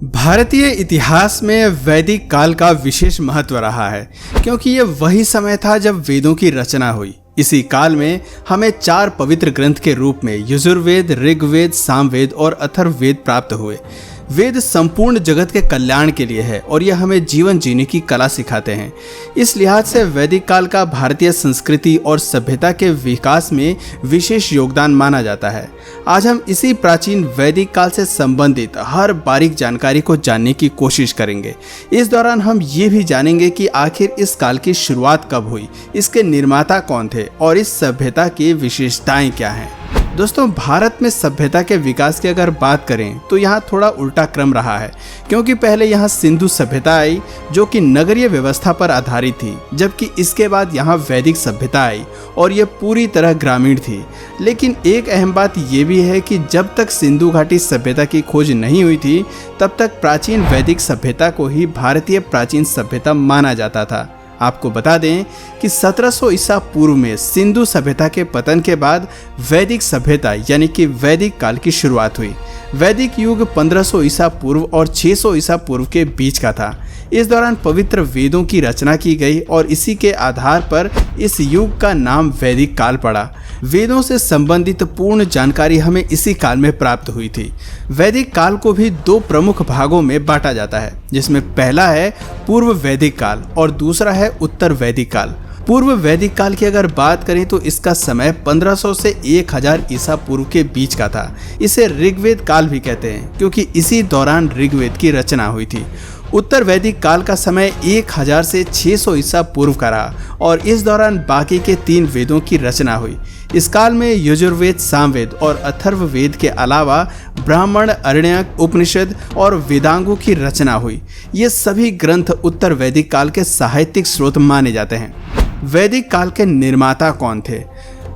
भारतीय इतिहास में वैदिक काल का विशेष महत्व रहा है क्योंकि ये वही समय था जब वेदों की रचना हुई। इसी काल में हमें 4 पवित्र ग्रंथ के रूप में यजुर्वेद, ऋग्वेद, सामवेद और अथर्ववेद प्राप्त हुए। वेद संपूर्ण जगत के कल्याण के लिए है और यह हमें जीवन जीने की कला सिखाते हैं। इस लिहाज से वैदिक काल का भारतीय संस्कृति और सभ्यता के विकास में विशेष योगदान माना जाता है। आज हम इसी प्राचीन वैदिक काल से संबंधित हर बारीक जानकारी को जानने की कोशिश करेंगे। इस दौरान हम ये भी जानेंगे कि आखिर इस काल की शुरुआत कब हुई, इसके निर्माता कौन थे और इस सभ्यता की विशेषताएं क्या हैं। दोस्तों, भारत में सभ्यता के विकास की अगर बात करें तो यहाँ थोड़ा उल्टा क्रम रहा है, क्योंकि पहले यहाँ सिंधु सभ्यता आई जो कि नगरीय व्यवस्था पर आधारित थी, जबकि इसके बाद यहाँ वैदिक सभ्यता आई और ये पूरी तरह ग्रामीण थी। लेकिन एक अहम बात ये भी है कि जब तक सिंधु घाटी सभ्यता की खोज नहीं हुई थी तब तक प्राचीन वैदिक सभ्यता को ही भारतीय प्राचीन सभ्यता माना जाता था। आपको बता दें कि 1700 ईसा पूर्व में सिंधु सभ्यता के पतन के बाद वैदिक सभ्यता यानी कि वैदिक काल की शुरुआत हुई। वैदिक युग 1500 ईसा पूर्व और 600 ईसा पूर्व के बीच का था। इस दौरान पवित्र वेदों की रचना की गई और इसी के आधार पर इस युग का नाम वैदिक काल पड़ा। वेदों से संबंधित पूर्ण जानकारी हमें इसी काल में प्राप्त हुई थी। वैदिक काल को भी 2 प्रमुख भागों में बांटा जाता है, जिसमें पहला है पूर्व वैदिक काल और दूसरा है उत्तर वैदिक काल। पूर्व वैदिक काल की अगर बात करें तो इसका समय 1500 से 1000 ईसा पूर्व के बीच का था। इसे ऋग्वेद काल भी कहते हैं क्योंकि इसी दौरान ऋग्वेद की रचना हुई थी। उत्तर वैदिक काल का समय 1000 से 600 ईसा पूर्व का रहा और इस दौरान बाकी के 3 वेदों की रचना हुई। इस काल में यजुर्वेद, सामवेद और अथर्ववेद के अलावा ब्राह्मण, आरण्यक, उपनिषद और वेदांगों की रचना हुई। ये सभी ग्रंथ उत्तर वैदिक काल के साहित्यिक स्रोत माने जाते हैं। वैदिक काल के निर्माता कौन थे?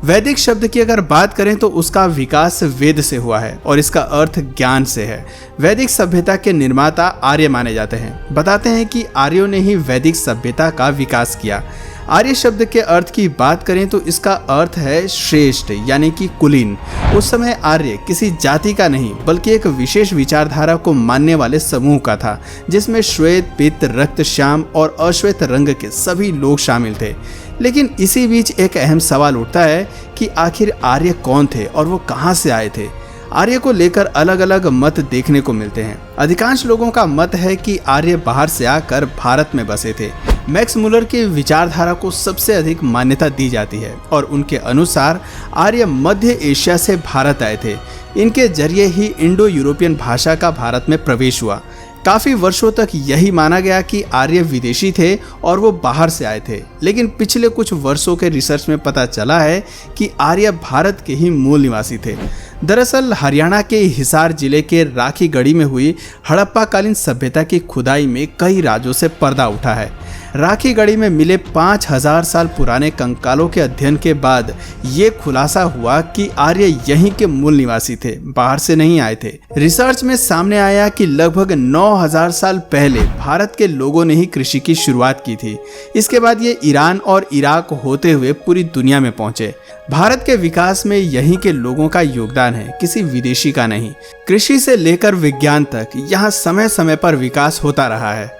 वैदिक शब्द की अगर बात करें तो उसका विकास वेद से हुआ है और इसका अर्थ ज्ञान से है। वैदिक सभ्यता के निर्माता आर्य माने जाते हैं। बताते हैं कि आर्यों ने ही वैदिक सभ्यता का विकास किया। आर्य शब्द के अर्थ की बात करें तो इसका अर्थ है श्रेष्ठ यानी कि कुलीन। उस समय आर्य किसी जाति का नहीं बल्कि एक विशेष विचारधारा को मानने वाले समूह का था, जिसमें श्वेत, पित्त, रक्त, श्याम और अश्वेत रंग के सभी लोग शामिल थे। लेकिन इसी बीच एक अहम सवाल उठता है कि आखिर आर्य कौन थे और वो कहाँ से आए थे। आर्य को लेकर अलग अलग मत देखने को मिलते हैं। अधिकांश लोगों का मत है कि आर्य बाहर से आकर भारत में बसे थे। मैक्स मुलर की विचारधारा को सबसे अधिक मान्यता दी जाती है और उनके अनुसार आर्य मध्य एशिया से भारत आए थे। इनके जरिए ही इंडो यूरोपियन भाषा का भारत में प्रवेश हुआ। काफ़ी वर्षों तक यही माना गया कि आर्य विदेशी थे और वो बाहर से आए थे, लेकिन पिछले कुछ वर्षों के रिसर्च में पता चला है कि आर्य भारत के ही मूल निवासी थे। दरअसल हरियाणा के हिसार जिले के राखीगढ़ी में हुई हड़प्पा कालीन सभ्यता की खुदाई में कई राजों से पर्दा उठा है। राखीगढ़ी में मिले 5000 साल पुराने कंकालों के अध्ययन के बाद ये खुलासा हुआ कि आर्य यहीं के मूल निवासी थे, बाहर से नहीं आए थे। रिसर्च में सामने आया कि लगभग 9000 साल पहले भारत के लोगों ने ही कृषि की शुरुआत की थी। इसके बाद ये ईरान और इराक होते हुए पूरी दुनिया में पहुंचे। भारत के विकास में यहीं के लोगों का योगदान है, किसी विदेशी का नहीं। कृषि से लेकर विज्ञान तक यहाँ समय समय पर विकास होता रहा है।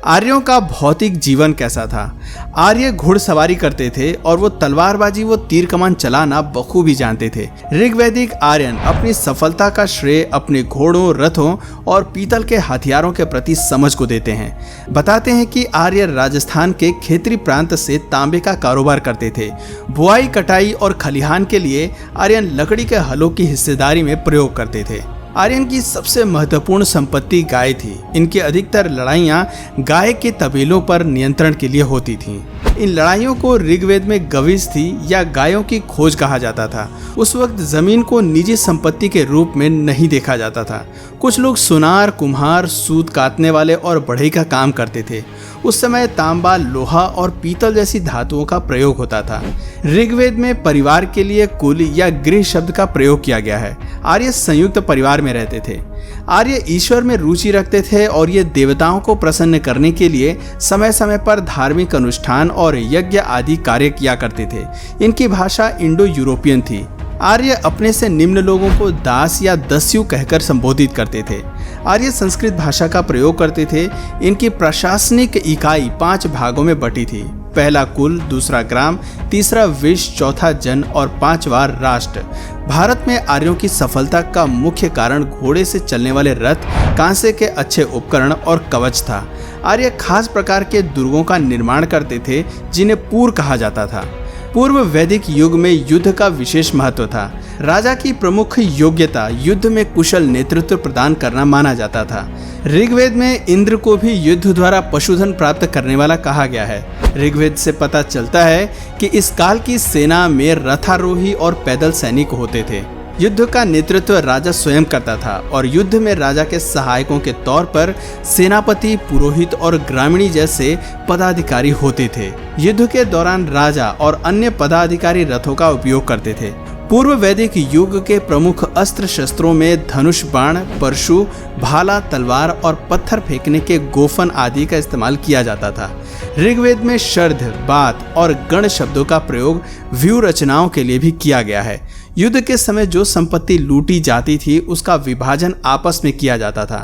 आर्यों का भौतिक जीवन कैसा था? आर्य घुड़सवारी करते थे और वो तलवारबाजी व तीर कमान चलाना बखूबी जानते थे। ऋग्वैदिक आर्यन अपनी सफलता का श्रेय अपने घोड़ों, रथों और पीतल के हथियारों के प्रति समझ को देते हैं। बताते हैं कि आर्य राजस्थान के खेतरी प्रांत से तांबे का कारोबार करते थे। बुआई, कटाई और खलिहान के लिए आर्यन लकड़ी के हलों की हिस्सेदारी में प्रयोग करते थे। आर्यन की सबसे महत्वपूर्ण संपत्ति गाय थी। इनकी अधिकतर लड़ाइयाँ गाय के तबेलों पर नियंत्रण के लिए होती थीं। इन लड़ाइयों को ऋग्वेद में गविश थी या गायों की खोज कहा जाता था। उस वक्त जमीन को निजी संपत्ति के रूप में नहीं देखा जाता था। कुछ लोग सुनार, कुम्हार, सूत काटने वाले और बढ़ई का काम करते थे। उस समय तांबा, लोहा और पीतल जैसी धातुओं का प्रयोग होता था। ऋग्वेद में परिवार के लिए कुल या गृह शब्द का प्रयोग किया गया है। आर्य संयुक्त परिवार में रहते थे। आर्य ईश्वर में रुचि रखते थे और ये देवताओं को प्रसन्न करने के लिए समय समय पर धार्मिक अनुष्ठान और यज्ञ आदि कार्य किया करते थे। इनकी भाषा इंडो यूरोपियन थी। आर्य अपने से निम्न लोगों को दास या दस्यु कहकर संबोधित करते थे। आर्य संस्कृत भाषा का प्रयोग करते थे। इनकी प्रशासनिक इकाई 5 भागों में बटी थी। पहला कुल, दूसरा ग्राम, तीसरा विश्व, चौथा जन और 5वां राष्ट्र। भारत में आर्यों की सफलता का मुख्य कारण घोड़े से चलने वाले रथ, कांसे के अच्छे उपकरण और कवच था। आर्य खास प्रकार के दुर्गों का निर्माण करते थे जिन्हें पूर कहा जाता था। पूर्व वैदिक युग में युद्ध का विशेष महत्व था। राजा की प्रमुख योग्यता युद्ध में कुशल नेतृत्व प्रदान करना माना जाता था। ऋग्वेद में इंद्र को भी युद्ध द्वारा पशुधन प्राप्त करने वाला कहा गया है। ऋग्वेद से पता चलता है कि इस काल की सेना में रथारोही और पैदल सैनिक होते थे। युद्ध का नेतृत्व राजा स्वयं करता था और युद्ध में राजा के सहायकों के तौर पर सेनापति, पुरोहित और ग्रामीणी जैसे पदाधिकारी होते थे। युद्ध के दौरान राजा और अन्य पदाधिकारी रथों का उपयोग करते थे। पूर्व वैदिक युग के प्रमुख अस्त्र शस्त्रों में धनुष, बाण, परशु, भाला, तलवार और पत्थर फेंकने के गोफन आदि का इस्तेमाल किया जाता था। ऋग्वेद में शर्ध, बात और गण शब्दों का प्रयोग व्यूह रचनाओं के लिए भी किया गया है। युद्ध के समय जो संपत्ति लूटी जाती थी उसका विभाजन आपस में किया जाता था।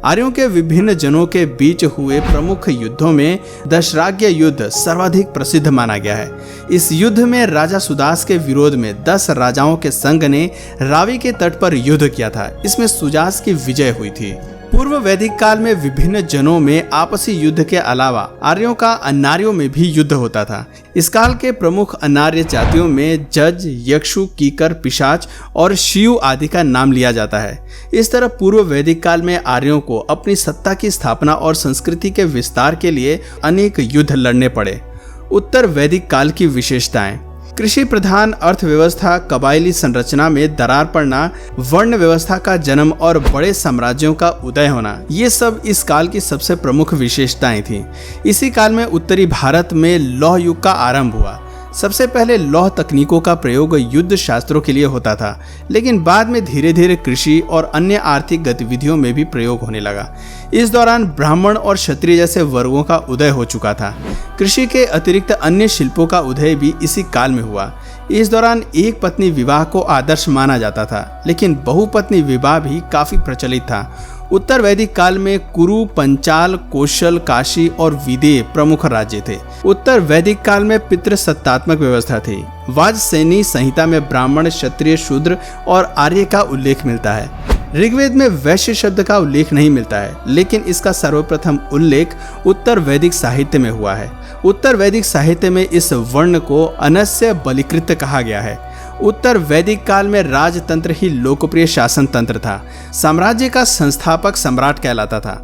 आर्यों के विभिन्न जनों के बीच हुए प्रमुख युद्धों में दशराज्य युद्ध सर्वाधिक प्रसिद्ध माना गया है। इस युद्ध में राजा सुदास के विरोध में 10 राजाओं के संघ ने रावी के तट पर युद्ध किया था। इसमें सुजास की विजय हुई थी। पूर्व वैदिक काल में विभिन्न जनों में आपसी युद्ध के अलावा आर्यों का अनार्यों में भी युद्ध होता था। इस काल के प्रमुख अनार्य जातियों में जज, यक्षु, कीकर, पिशाच और शिव आदि का नाम लिया जाता है। इस तरह पूर्व वैदिक काल में आर्यों को अपनी सत्ता की स्थापना और संस्कृति के विस्तार के लिए अनेक युद्ध लड़ने पड़े। उत्तर वैदिक काल की विशेषताएं: कृषि प्रधान अर्थव्यवस्था, कबायली संरचना में दरार पड़ना, वर्ण व्यवस्था का जन्म और बड़े साम्राज्यों का उदय होना, ये सब इस काल की सबसे प्रमुख विशेषताएं थीं। इसी काल में उत्तरी भारत में लौह युग का आरंभ हुआ। सबसे पहले लौह तकनीकों का प्रयोग युद्ध शास्त्रों के लिए होता था, लेकिन बाद में धीरे धीरे कृषि और अन्य आर्थिक गतिविधियों में भी प्रयोग होने लगा। इस दौरान ब्राह्मण और क्षत्रिय जैसे वर्गों का उदय हो चुका था। कृषि के अतिरिक्त अन्य शिल्पों का उदय भी इसी काल में हुआ। इस दौरान एक पत्नी विवाह को आदर्श माना जाता था, लेकिन बहुपत्नी विवाह भी काफी प्रचलित था। उत्तर वैदिक काल में कुरु, पंचाल, कौशल, काशी और विदेह प्रमुख राज्य थे। उत्तर वैदिक काल में पितृसत्तात्मक व्यवस्था थी। वाजसेनी संहिता में ब्राह्मण, क्षत्रिय, शूद्र और आर्य का उल्लेख मिलता है। ऋग्वेद में वैश्य शब्द का उल्लेख नहीं मिलता है, लेकिन इसका सर्वप्रथम उल्लेख उत्तर वैदिक साहित्य में हुआ है। उत्तर वैदिक साहित्य में इस वर्ण को अनस्य बलिकृत कहा गया है। उत्तर वैदिक काल में राजतंत्र ही लोकप्रिय शासन तंत्र था। साम्राज्य का संस्थापक सम्राट कहलाता था।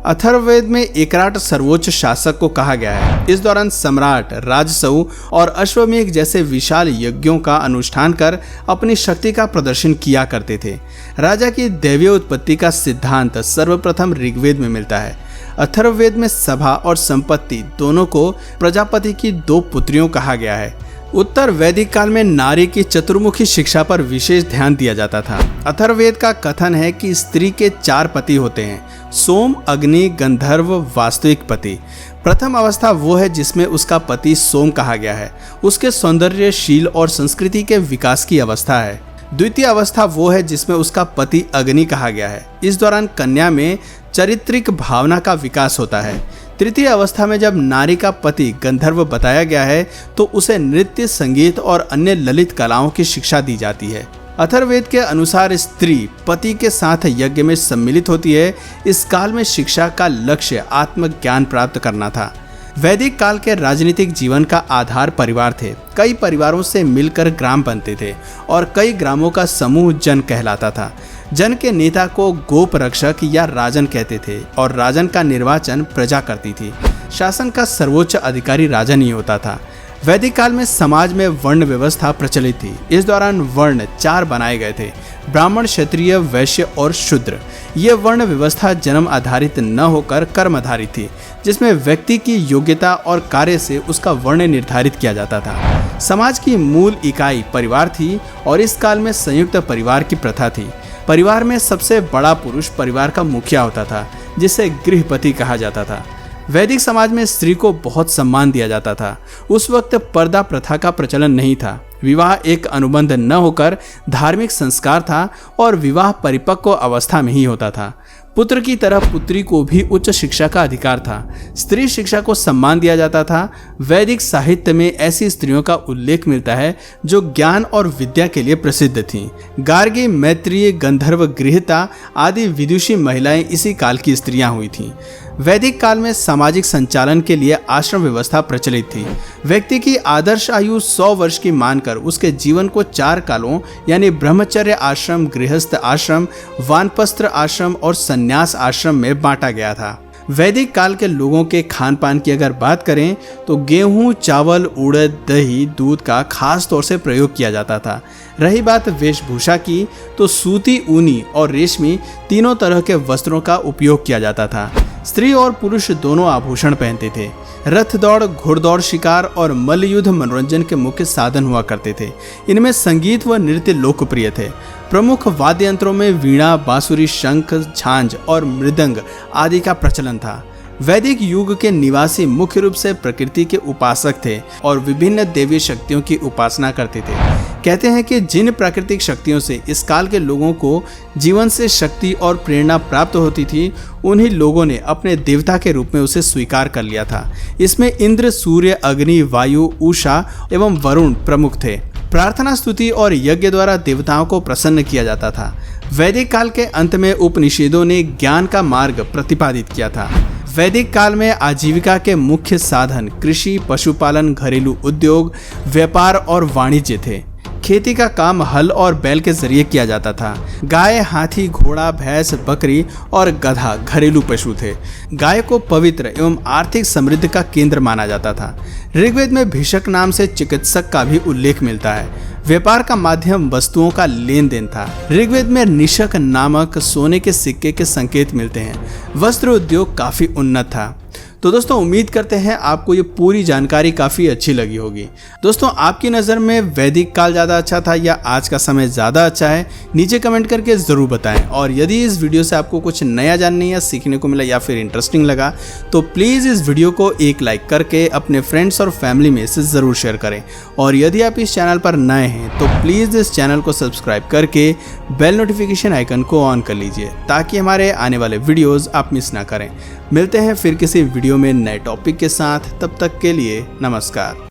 अथर्ववेद में एकराट सर्वोच्च शासक को कहा गया है। इस दौरान सम्राट राजसऊ और अश्वमेध जैसे विशाल यज्ञों का अनुष्ठान कर अपनी शक्ति का प्रदर्शन किया करते थे। राजा की दैवीय उत्पत्ति का सिद्धांत सर्वप्रथम ऋग्वेद में मिलता है। अथर्ववेद में सभा और संपत्ति दोनों को प्रजापति की 2 पुत्रियों कहा गया है। उत्तर वैदिक काल में नारी की चतुर्मुखी शिक्षा पर विशेष ध्यान दिया जाता था। अथर्ववेद का कथन है कि स्त्री के 4 पति होते हैं: सोम, अग्नि, गंधर्व, वास्तविक पति। प्रथम अवस्था वो है जिसमें उसका पति सोम कहा गया है। उसके सौंदर्य, शील और संस्कृति के विकास की अवस्था है। द्वितीय अवस्था वो है जिसमें उसका पति अग्नि कहा गया है। इस दौरान कन्या में चारित्रिक भावना का विकास होता है। तृतीय अवस्था में जब नारी का पति गंधर्व बताया गया है तो उसे नृत्य, संगीत और अन्य ललित कलाओं की शिक्षा दी जाती है। अथर्ववेद के अनुसार स्त्री पति के साथ यज्ञ में सम्मिलित होती है। इस काल में शिक्षा का लक्ष्य आत्मज्ञान प्राप्त करना था। वैदिक काल के राजनीतिक जीवन का आधार परिवार थे। कई परिवारों से मिलकर ग्राम बनते थे और कई ग्रामों का समूह जन कहलाता था। जन के नेता को गोप रक्षक या राजन कहते थे और राजन का निर्वाचन प्रजा करती थी। शासन का सर्वोच्च अधिकारी राजन ही होता था। वैदिक काल में समाज में वर्ण व्यवस्था प्रचलित थी। इस दौरान वर्ण 4 बनाए गए थे: ब्राह्मण, क्षत्रिय, वैश्य और शूद्र। ये वर्ण व्यवस्था जन्म आधारित न होकर कर्म आधारित थी, जिसमें व्यक्ति की योग्यता और कार्य से उसका वर्ण निर्धारित किया जाता था। समाज की मूल इकाई परिवार थी और इस काल में संयुक्त परिवार की प्रथा थी। परिवार में सबसे बड़ा पुरुष परिवार का मुखिया होता था, जिसे गृहपति कहा जाता था। वैदिक समाज में स्त्री को बहुत सम्मान दिया जाता था। उस वक्त पर्दा प्रथा का प्रचलन नहीं था। विवाह एक अनुबंध न होकर धार्मिक संस्कार था और विवाह परिपक्व अवस्था में ही होता था। पुत्र की तरह पुत्री को भी उच्च शिक्षा का अधिकार था। स्त्री शिक्षा को सम्मान दिया जाता था। वैदिक साहित्य में ऐसी स्त्रियों का उल्लेख मिलता है जो ज्ञान और विद्या के लिए प्रसिद्ध थीं। गार्गी, मैत्रेयी, गंधर्व, गृहीता आदि विदुषी महिलाएं इसी काल की स्त्रियां हुई थीं। वैदिक काल में सामाजिक संचालन के लिए आश्रम व्यवस्था प्रचलित थी। व्यक्ति की आदर्श आयु 100 वर्ष की मानकर उसके जीवन को 4 कालों यानी ब्रह्मचर्य आश्रम, गृहस्थ आश्रम, वानप्रस्थ आश्रम और संन्यास आश्रम में बांटा गया था। वैदिक काल के लोगों के खान पान की अगर बात करें तो गेहूं, चावल, उड़द, दही, दूध का खास तौर से प्रयोग किया जाता था। रही बात वेशभूषा की तो सूती, ऊनी और रेशमी तीनों तरह के वस्त्रों का उपयोग किया जाता था। स्त्री और पुरुष दोनों आभूषण पहनते थे। रथ दौड़, घुड़दौड़, शिकार और मल्लयुद्ध मनोरंजन के मुख्य साधन हुआ करते थे। इनमें संगीत व नृत्य लोकप्रिय थे। प्रमुख वाद्य यंत्रों में वीणा, बांसुरी, शंख, झांझ और मृदंग आदि का प्रचलन था। वैदिक युग के निवासी मुख्य रूप से प्रकृति के उपासक थे और विभिन्न देवी शक्तियों की उपासना करते थे। कहते हैं कि जिन प्राकृतिक शक्तियों से इस काल के लोगों को जीवन से शक्ति और प्रेरणा प्राप्त होती थी, उन्हीं लोगों ने अपने देवता के रूप में उसे स्वीकार कर लिया था। इसमें इंद्र, सूर्य, अग्नि, वायु, उषा एवं वरुण प्रमुख थे। प्रार्थना, स्तुति और यज्ञ द्वारा देवताओं को प्रसन्न किया जाता था। वैदिक काल के अंत में उपनिषदों ने ज्ञान का मार्ग प्रतिपादित किया था। वैदिक काल में आजीविका के मुख्य साधन कृषि, पशुपालन, घरेलू उद्योग, व्यापार और वाणिज्य थे। खेती का काम हल और बैल के जरिए किया जाता था। गाय, हाथी, घोड़ा, भैंस, बकरी और गधा घरेलू पशु थे। गाय को पवित्र एवं आर्थिक समृद्धि का केंद्र माना जाता था। ऋग्वेद में भिषक नाम से चिकित्सक का भी उल्लेख मिलता है। व्यापार का माध्यम वस्तुओं का लेन देन था। ऋग्वेद में निषक नामक सोने के सिक्के के संकेत मिलते हैं। वस्त्र उद्योग काफी उन्नत था। तो दोस्तों, उम्मीद करते हैं आपको ये पूरी जानकारी काफ़ी अच्छी लगी होगी। दोस्तों, आपकी नज़र में वैदिक काल ज़्यादा अच्छा था या आज का समय ज़्यादा अच्छा है? नीचे कमेंट करके ज़रूर बताएं। और यदि इस वीडियो से आपको कुछ नया जानने या सीखने को मिला या फिर इंटरेस्टिंग लगा तो प्लीज़ इस वीडियो को एक लाइक करके अपने फ्रेंड्स और फैमिली में इसे ज़रूर शेयर करें। और यदि आप इस चैनल पर नए हैं तो प्लीज़ इस चैनल को सब्सक्राइब करके बेल नोटिफिकेशन आइकन को ऑन कर लीजिए ताकि हमारे आने वाले वीडियोज़ आप मिस ना करें। मिलते हैं फिर किसी वीडियो में नए टॉपिक के साथ। तब तक के लिए नमस्कार।